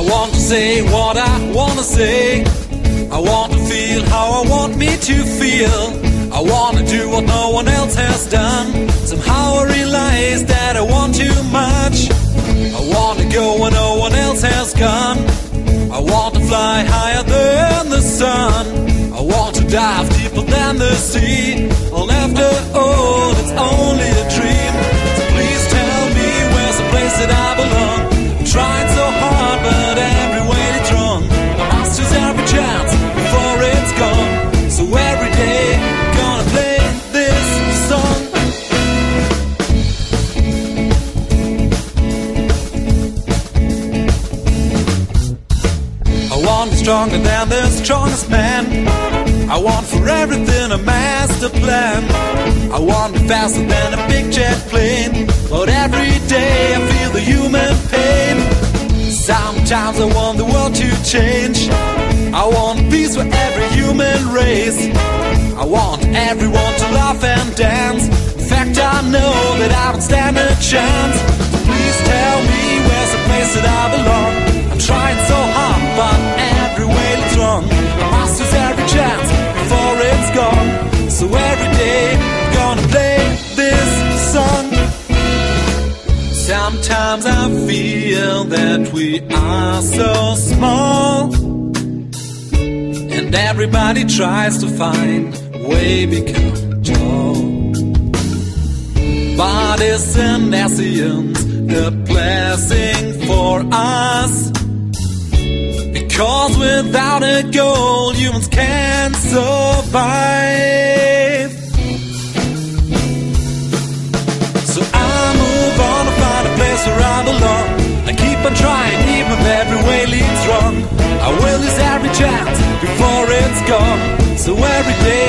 I want to say what I wanna say. I want to feel how I want me to feel. I want to do what no one else has done. Somehow I realize that I want too much. I want to go where no one else has gone. I want to fly higher than the sun. I want to dive deeper than the sea. Well, after all, it's only a dream. So please tell me where's the place that I belong. I'm trying so hard, but every way it's wrong. I must use every chance before it's gone. So every day, I'm gonna play this song. I want to be stronger than the strongest man. I want for everything a master plan. I want to be faster than a big jet plane. But every day I feel the human pain. Sometimes I want the world to change. I want peace for every human race. I want everyone to laugh and dance. In fact, I know that I don't stand a chance. Please tell me where's the place that I belong. I'm trying so hard, but every way it's wrong. I must use every chance before it's gone. So every day I'm gonna play this song. Sometimes I feel that we are so small, and everybody tries to find a way become tall. But isn't essence a blessing for us? Because without a goal, humans can't survive. So I move on to find a place where I belong. I keep on trying, even if every way leads wrong. I will use every chance before it's gone. So every day